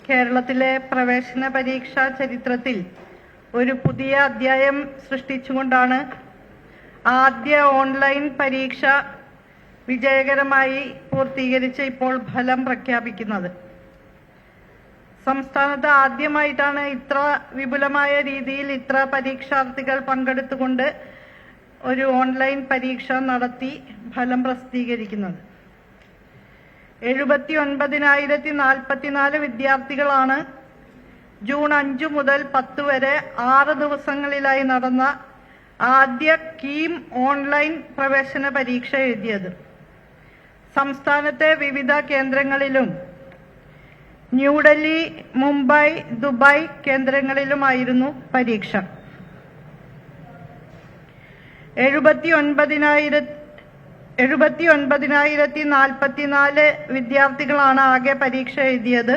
കേരളത്തിലെ പ്രവേശന പരീക്ഷാ ചരിത്രത്തിൽ ഒരു പുതിയ അധ്യായം സൃഷ്ടിച്ചുകൊണ്ടാണ് ആദ്യ ഓൺലൈൻ പരീക്ഷ വിജയകരമായി പൂർത്തീകരിച്ച് ഇപ്പോൾ ഫലം പ്രഖ്യാപിക്കുന്നത്. സംസ്ഥാനത്ത് ആദ്യമായിട്ടാണ് ഇത്ര വിപുലമായ രീതിയിൽ ഇത്ര പരീക്ഷാർത്ഥികൾ പങ്കെടുത്തുകൊണ്ട് ഒരു ഓൺലൈൻ പരീക്ഷ നടത്തി ഫലം പ്രസിദ്ധീകരിക്കുന്നത്. 79,044 വിദ്യാർത്ഥികളാണ് ജൂൺ 5 മുതൽ 10 വരെ 6 ദിവസങ്ങളിലായി നടന്ന ആദ്യ കീം ഓൺലൈൻ പ്രവേശന പരീക്ഷ എഴുതിയത്. സംസ്ഥാനത്തെ വിവിധ കേന്ദ്രങ്ങളിലും ന്യൂഡൽഹി, മുംബൈ, ദുബായ് കേന്ദ്രങ്ങളിലുമായിരുന്നു പരീക്ഷ. 79,044 വിദ്യാർത്ഥികളാണ് ആകെ പരീക്ഷ എഴുതിയത്.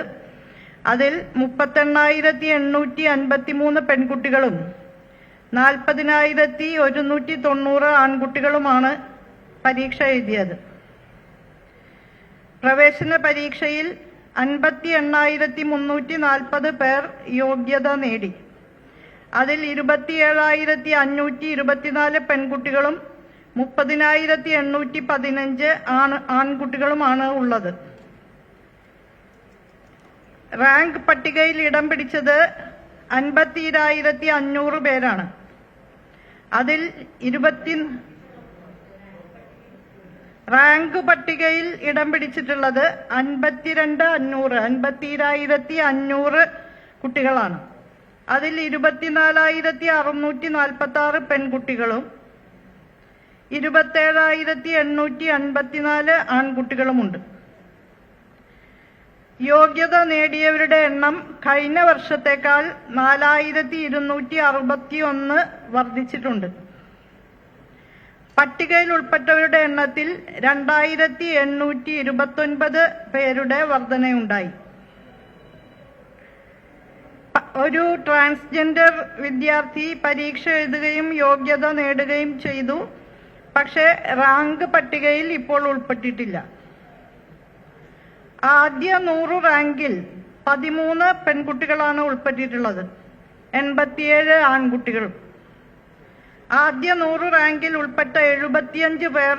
അതിൽ 38,853 പെൺകുട്ടികളും 40,190 ആൺകുട്ടികളുമാണ് പരീക്ഷ എഴുതിയത്. പ്രവേശന പരീക്ഷയിൽ 58,340 പേർ യോഗ്യത നേടി. അതിൽ 27,524 പെൺകുട്ടികളും 30,815 ആൺകുട്ടികളുമാണ് ഉള്ളത്. റാങ്ക് പട്ടികയിൽ ഇടം പിടിച്ചത് 52,500 പേരാണ്. അതിൽ റാങ്ക് പട്ടികയിൽ ഇടം പിടിച്ചിട്ടുള്ളത് 52,500 കുട്ടികളാണ്. അതിൽ 24,646 പെൺകുട്ടികളും 27,854 ആൺകുട്ടികളുമുണ്ട്. യോഗ്യത നേടിയവരുടെ എണ്ണം കഴിഞ്ഞ വർഷത്തേക്കാൾ 4,261 വർദ്ധിച്ചിട്ടുണ്ട്. പട്ടികയിൽ ഉൾപ്പെട്ടവരുടെ എണ്ണത്തിൽ 2,829 പേരുടെ വർധനയുണ്ടായി. ഒരു ട്രാൻസ്ജെൻഡർ വിദ്യാർത്ഥി പരീക്ഷ എഴുതുകയും യോഗ്യത നേടുകയും ചെയ്തു. പക്ഷേ റാങ്ക് പട്ടികയിൽ ഇപ്പോൾ ഉൾപ്പെട്ടിട്ടില്ല. ആദ്യ 100 റാങ്കിൽ 13 പെൺകുട്ടികളാണ് ഉൾപ്പെട്ടിട്ടുള്ളത്, 87 ആൺകുട്ടികളും. ആദ്യ 100 റാങ്കിൽ ഉൾപ്പെട്ട 75 പേർ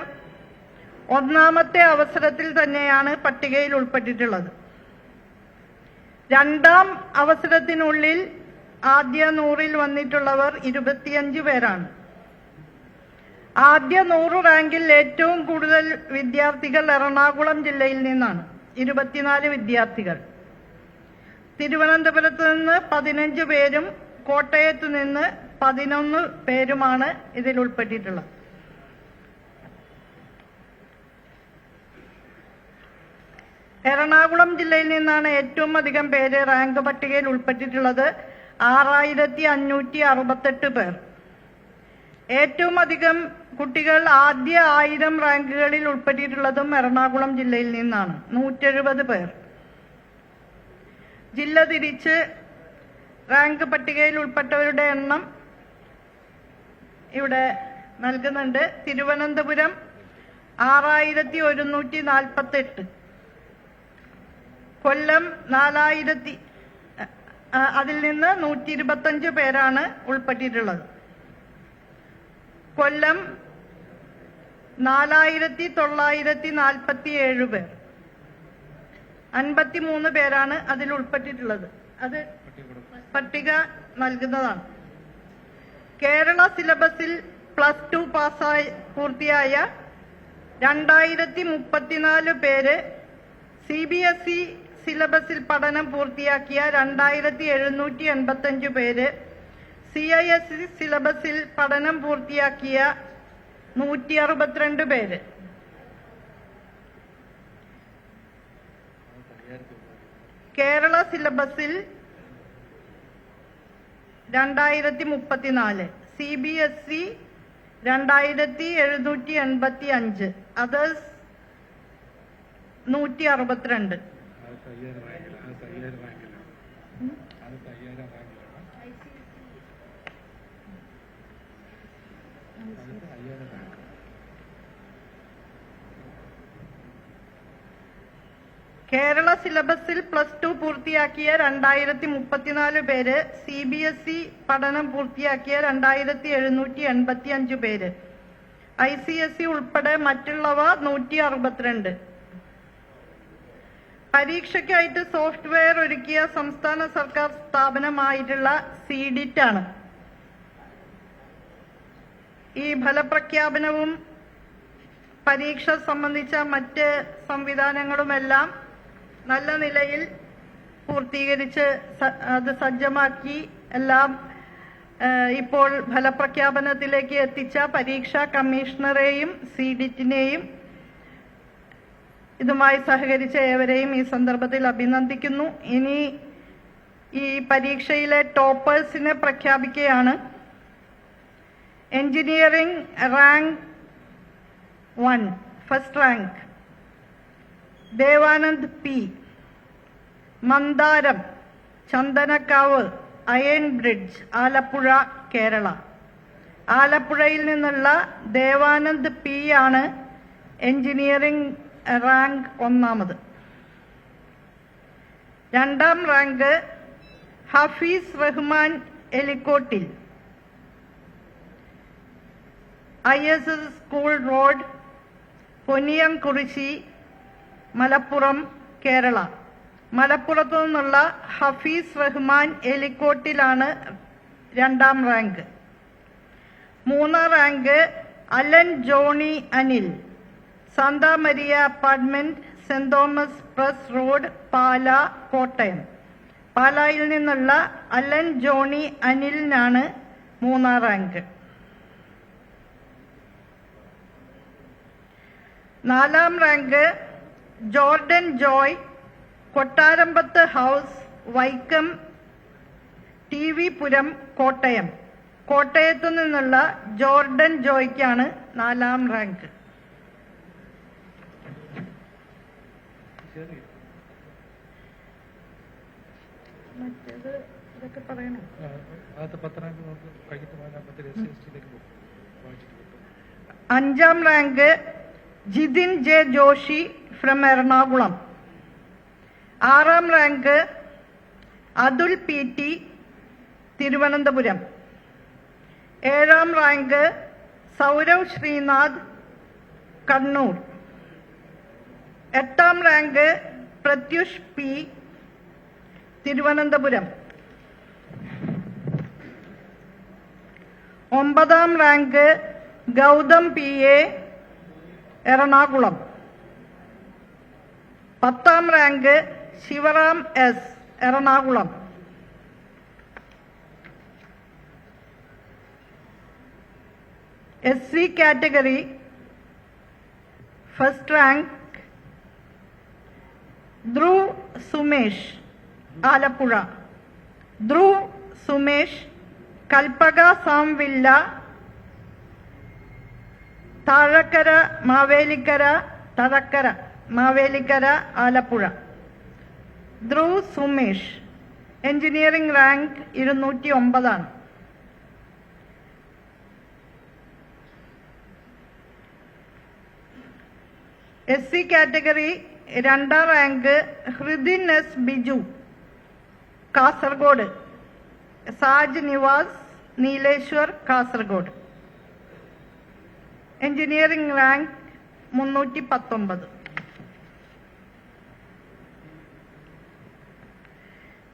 ഒന്നാമത്തെ അവസരത്തിൽ തന്നെയാണ് പട്ടികയിൽ ഉൾപ്പെട്ടിട്ടുള്ളത്. രണ്ടാം അവസരത്തിനുള്ളിൽ ആദ്യ 100ൽ വന്നിട്ടുള്ളവർ 25 പേരാണ്. ആദ്യ 100 റാങ്കിൽ ഏറ്റവും കൂടുതൽ വിദ്യാർത്ഥികൾ എറണാകുളം ജില്ലയിൽ നിന്നാണ്, 24 വിദ്യാർത്ഥികൾ. തിരുവനന്തപുരത്ത് നിന്ന് 15 പേരും കോട്ടയത്ത് നിന്ന് 11 പേരുമാണ് ഇതിൽ ഉൾപ്പെട്ടിട്ടുള്ളത്. എറണാകുളം ജില്ലയിൽ നിന്നാണ് ഏറ്റവും അധികം പേര് റാങ്ക് പട്ടികയിൽ ഉൾപ്പെട്ടിട്ടുള്ളത്, 6,568 പേർ. ഏറ്റവും അധികം കുട്ടികൾ ആദ്യ 1000 റാങ്കുകളിൽ ഉൾപ്പെട്ടിട്ടുള്ളതും എറണാകുളം ജില്ലയിൽ നിന്നാണ്, 170 പേർ. ജില്ല തിരിച്ച് റാങ്ക് പട്ടികയിൽ ഉൾപ്പെട്ടവരുടെ എണ്ണം ഇവിടെ നൽകുന്നുണ്ട്. തിരുവനന്തപുരം 6,148, കൊല്ലം 4,000, അതിൽ നിന്ന് 125 പേരാണ് ഉൾപ്പെട്ടിട്ടുള്ളത്. കൊല്ലം 4,947 പേർ, 53 പേരാണ് അതിൽ ഉൾപ്പെട്ടിട്ടുള്ളത്. അത് പട്ടിക നൽകുന്നതാണ്. കേരള സിലബസിൽ +2 പൂർത്തിയായ 2,034 പേര്, CBSE സിലബസിൽ പഠനം പൂർത്തിയാക്കിയ 2,785 പേര്, CISE സിലബസിൽ പഠനം പൂർത്തിയാക്കിയ 162 പേര്. കേരള സിലബസിൽ 2,034, CBSE 2,785, അതേഴ്സ് 162. കേരള സിലബസിൽ +2 പൂർത്തിയാക്കിയ 2034 പേര്, CBSE പഠനം പൂർത്തിയാക്കിയ 2785 പേര്, ICSE ഉൾപ്പെടെ മറ്റുള്ളവ 162. പരീക്ഷയ്ക്കായിട്ട് സോഫ്റ്റ്വെയർ ഒരുക്കിയ സംസ്ഥാന സർക്കാർ സ്ഥാപനമായിട്ടുള്ള CDIT ആണ്. ഈ ഫലപ്രഖ്യാപനവും പരീക്ഷ സംബന്ധിച്ച മറ്റ് സംവിധാനങ്ങളുമെല്ലാം നല്ല നിലയിൽ പൂർത്തീകരിച്ച് അത് സജ്ജമാക്കി എല്ലാം ഇപ്പോൾ ഫലപ്രഖ്യാപനത്തിലേക്ക് എത്തിച്ച പരീക്ഷാ കമ്മീഷണറെയും CDITനെയും ഇതുമായി സഹകരിച്ച ഏവരെയും ഈ സന്ദർഭത്തിൽ അഭിനന്ദിക്കുന്നു. ഇനി ഈ പരീക്ഷയിലെ ടോപ്പേഴ്സിനെ പ്രഖ്യാപിക്കുകയാണ്. Engineering rank 1 first rank Devanand P, Mandaram, Chandanakkavu, iron bridge, Alappuzha, Kerala. ആലപ്പുഴയിൽ നിന്നുള്ള ദേവാനന്ദ് P ആണ് എഞ്ചിനീയറിംഗ് റാങ്ക് 1. രണ്ടാം rank Hafeez Rahman Elikottil, ISS school road, Ponniyamkurissi, Malappuram, Kerala. മലപ്പുറത്തു നിന്നുള്ള ഹഫീസ് റഹ്മാൻ എലിക്കോട്ടിലാണ് രണ്ടാം റാങ്ക്. മൂന്നാം rank Alan Johnny Anil, Santa Maria apartment, Saint Thomas press road, Pala, Kottayam. പാലായിൽ നിന്നുള്ള അലൻ ജോണി അനിലിനാണ് മൂന്നാം റാങ്ക്. നാലാം rank Jordan Joy, Kottarampathu house, Vaikom, TV puram, Kottayam. കോട്ടയത്തു നിന്നുള്ള ജോർഡൻ ജോയ്ക്കാണ് നാലാം റാങ്ക്. മറ്റേത് ഇതൊക്കെ പറയണം. അഞ്ചാം rank Jithin J Joshi from Ernakulam. ആറാം റാങ്ക് അതുൽ PT, തിരുവനന്തപുരം. ഏഴാം റാങ്ക് സൗരവ് ശ്രീനാഥ്, കണ്ണൂർ. എട്ടാം റാങ്ക് പ്രത്യുഷ് P, തിരുവനന്തപുരം. ഒമ്പതാം റാങ്ക് ഗൗതം PA, എറണാകുളം. പത്താം rank Sivaram S, Ernakulam. SC category first rank Dhruv Sumesh, Alappuzha. Dhruv Sumesh, Kalpaka Samvilla, Thazhakkara Mavelikkara, Alappuzha. Dhruv Sumesh engineering rank 209. SC category രണ്ടാം rank Hridin S Biju, Kasaragod. Saj Nivas, Nileshwar, Kasaragod. Engineering rank 319.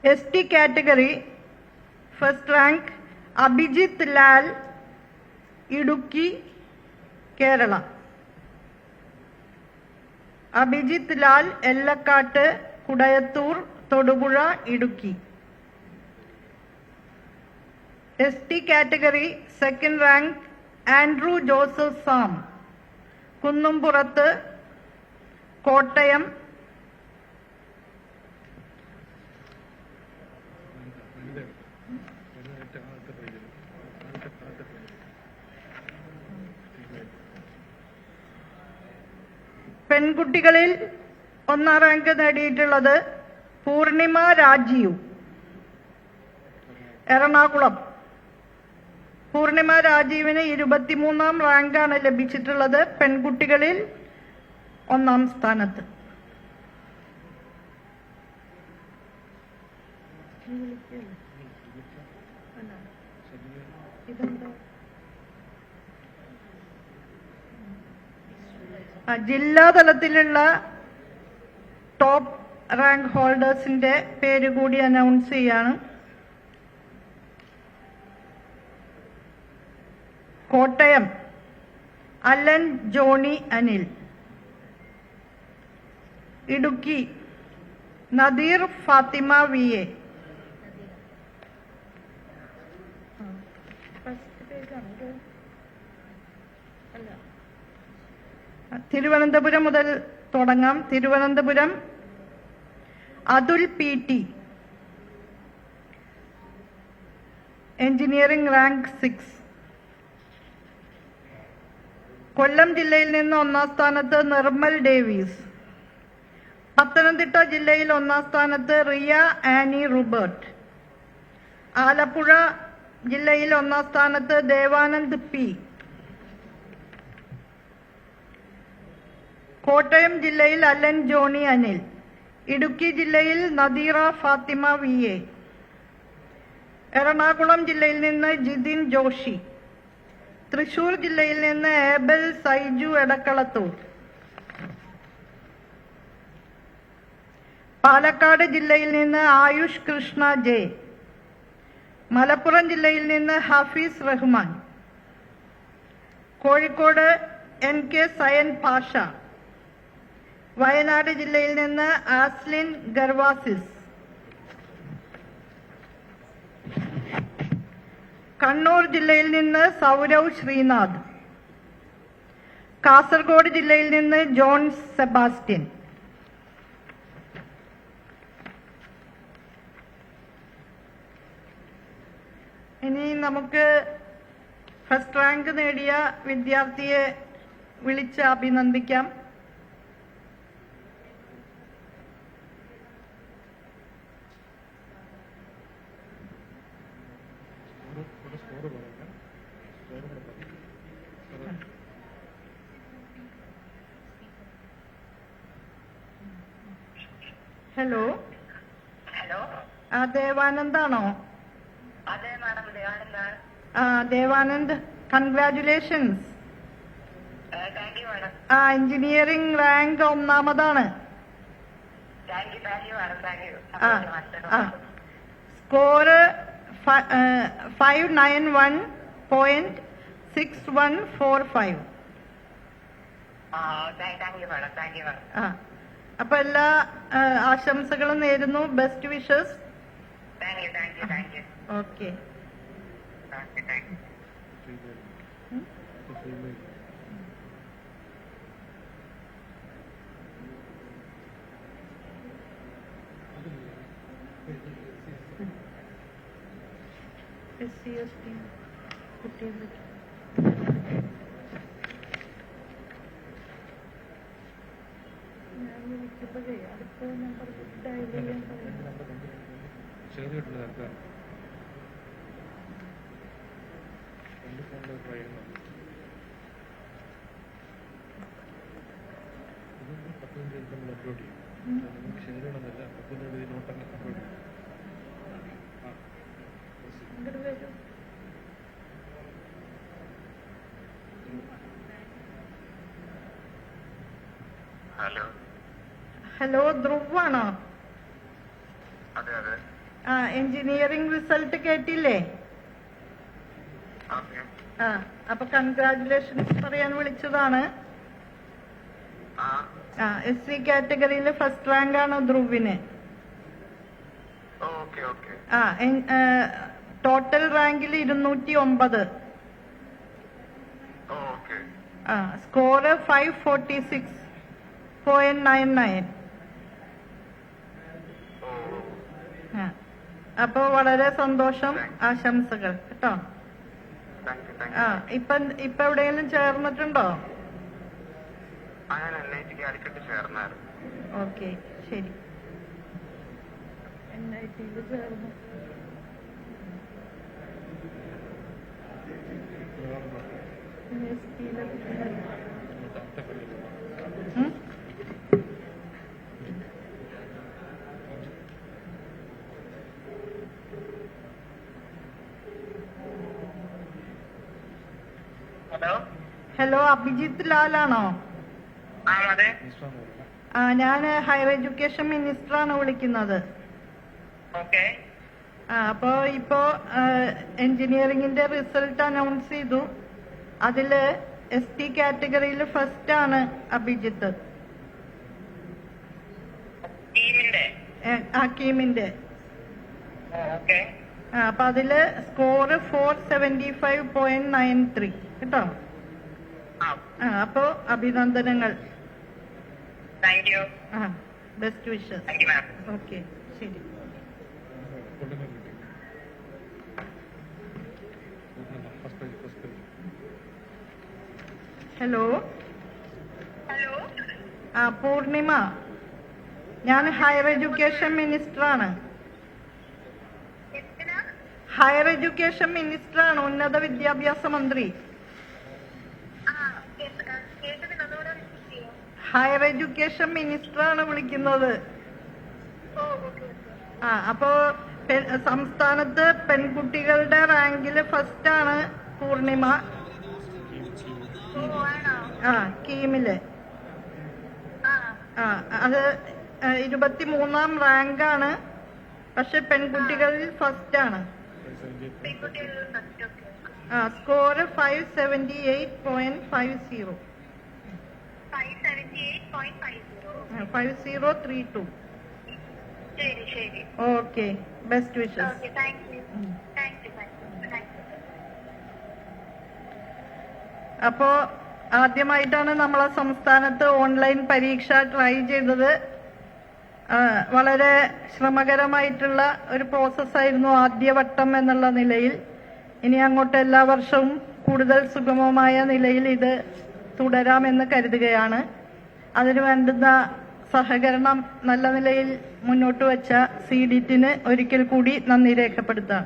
ST category first rank Abhijith Lal, Idukki, Kerala. Abhijith Lal Ellakkattu, Kudayathoor, Thodupuzha, Idukki. ST category second rank Andrew Joseph Sam, Kunnumpurathu, Kottayam. പെൺകുട്ടികളിൽ ഒന്നാം rank നേടിയിട്ടുള്ളത് പൂർണിമ രാജീവ്, എറണാകുളം. പൂർണിമ രാജീവിന് 23ാം റാങ്കാണ് ലഭിച്ചിട്ടുള്ളത്, പെൺകുട്ടികളിൽ ഒന്നാം സ്ഥാനത്ത്. ജില്ലാ തലത്തിലുള്ള ടോപ്പ് റാങ്ക് ഹോൾഡേഴ്സിന്റെ പേര് കൂടി അനൗൺസ് ചെയ്യാണ്. Kottayam Alan Johnny Anil. Idukki Nadeer Fathima V A. Thiruvananthapuram മുതൽ തുടങ്ങാം. Thiruvananthapuram Athul P T, engineering rank 6. Kollam ജില്ലയിൽ നിന്ന് ഒന്നാം സ്ഥാനത്ത് നിർമ്മൽ ഡേവീസ്. പത്തനംതിട്ട ജില്ലയിൽ ഒന്നാം സ്ഥാനത്ത് റിയ ആനി റൂബർട്ട്. ആലപ്പുഴ ജില്ലയിൽ ഒന്നാം സ്ഥാനത്ത് ദേവാനന്ദ് പി. കോട്ടയം ജില്ലയിൽ അലൻ ജോണി അനിൽ. ഇടുക്കി ജില്ലയിൽ നദീറ ഫാത്തിമ വി എ. എറണാകുളം ജില്ലയിൽ നിന്ന് ജിതിൻ ജോഷി. തൃശൂർ ജില്ലയിൽ നിന്ന് ഏബൽ സൈജു എടക്കളത്തൂർ. പാലക്കാട് ജില്ലയിൽ നിന്ന് ആയുഷ് കൃഷ്ണ ജെ. മലപ്പുറം ജില്ലയിൽ നിന്ന് ഹഫീസ് റഹ്മാൻ. Kozhikode N K Sayan Pasha. വയനാട് ജില്ലയിൽ നിന്ന് ആസ്ലിൻ ഗർവാസിസ്. കണ്ണൂർ ജില്ലയിൽ നിന്ന് സൗരവ് ശ്രീനാഥ്. കാസർഗോഡ് ജില്ലയിൽ നിന്ന് ജോൺ സെബാസ്റ്റ്യൻ. ഇനി നമുക്ക് ഫസ്റ്റ് റാങ്ക് നേടിയ വിദ്യാർത്ഥിയെ വിളിച്ച് അഭിനന്ദിക്കാം. ഹലോ ഹലോ, ദേവാനന്ദാണോ? അതെ മാഡം, ദേവാനന്ദാണ്. Devanand, congratulations. Thank you madam. Engineering rank 1ാമതാണ്. Thank you madam, thank you. Score 591.6145. Thank you madam, thank you madam. അപ്പൊ എല്ലാ ആശംസകളും നേരുന്നു. Best wishes. Thank you, thank you, thank you. Okay. Thank you. SC/ST കുട്ടികളുടെ ഞാൻ വിളിച്ചപ്പോഴേ അടുത്ത number dial ചെയ്യാൻ ഇങ്ങോട്ട് വരും. ഹലോ. ഹലോ, ധ്രുവ് ആണോ? അതെ അതെ. എഞ്ചിനീയറിംഗ് റിസൾട്ട് കേട്ടില്ലേ? അപ്പൊ കൺഗ്രാറ്റുലേഷൻസ് പറയാൻ വിളിച്ചതാണ്. SC കാറ്റഗറിയിൽ ഫസ്റ്റ് റാങ്ക് ആണ് ധ്രുവിന്. ടോട്ടൽ റാങ്കിൽ 209. സ്കോർ 546.99. അപ്പൊ വളരെ സന്തോഷം. ആശംസകൾ കേട്ടോ. ഇപ്പൊ എവിടെയെങ്കിലും ചേർന്നിട്ടുണ്ടോ? ഓക്കെ, ശരി. NIT ചേർന്നു. ഹലോ, അഭിജിത്ത് ലാലാണോ? ആ അതെ. ഞാൻ ഹയർ എഡ്യൂക്കേഷൻ മിനിസ്റ്ററാണ് വിളിക്കുന്നത്. ഓക്കെ. അപ്പോ ഇപ്പോ എഞ്ചിനീയറിംഗിന്റെ റിസൾട്ട് അനൗൺസ് ചെയ്തു. അതില് ST കാറ്റഗറിയിൽ ഫസ്റ്റ് ആണ് അഭിജിത്ത്. കീമിന്റെ. ഓക്കെ. അപ്പൊ അതില് സ്കോർ 475.93 കേട്ടോ. അപ്പോ അഭിനന്ദനങ്ങൾ. Thank you. Best wishes. Thank you ma'am. Okay, ശരി. ഹലോ. ഹലോ. പൂർണിമ, ഞാൻ ഹയർ എഡ്യൂക്കേഷൻ മിനിസ്റ്ററാണ്. ഹയർ എഡ്യൂക്കേഷൻ മിനിസ്റ്ററാണ്, ഉന്നത വിദ്യാഭ്യാസ മന്ത്രി. ഹയർ എഡ്യൂക്കേഷൻ മിനിസ്റ്ററാണ് വിളിക്കുന്നത്. അപ്പോ സംസ്ഥാനത്ത് പെൺകുട്ടികളുടെ റാങ്കില് ഫസ്റ്റ് ആണ് പൂർണിമ. കീമില്. അത് 23ാം റാങ്കാണ്. പക്ഷെ പെൺകുട്ടികളിൽ ഫസ്റ്റ് ആണ്. സ്കോർ 578.50. 5032. Okay, best wishes. അപ്പോ ആദ്യമായിട്ടാണ് നമ്മളെ സംസ്ഥാനത്ത് ഓൺലൈൻ പരീക്ഷ ട്രൈ ചെയ്തത്. വളരെ ശ്രമകരമായിട്ടുള്ള ഒരു പ്രോസസ്സായിരുന്നു ആദ്യവട്ടം എന്നുള്ള നിലയിൽ. ഇനി അങ്ങോട്ട് എല്ലാ വർഷവും കൂടുതൽ സുഗമമായ നിലയിൽ ഇത് തുടരാമെന്ന് കരുതുകയാണ്. അതിനു വേണ്ടുന്ന സഹകരണം നല്ല നിലയിൽ മുന്നോട്ട് വച്ച CDTന് ഒരിക്കൽ കൂടി നന്ദി രേഖപ്പെടുത്താം.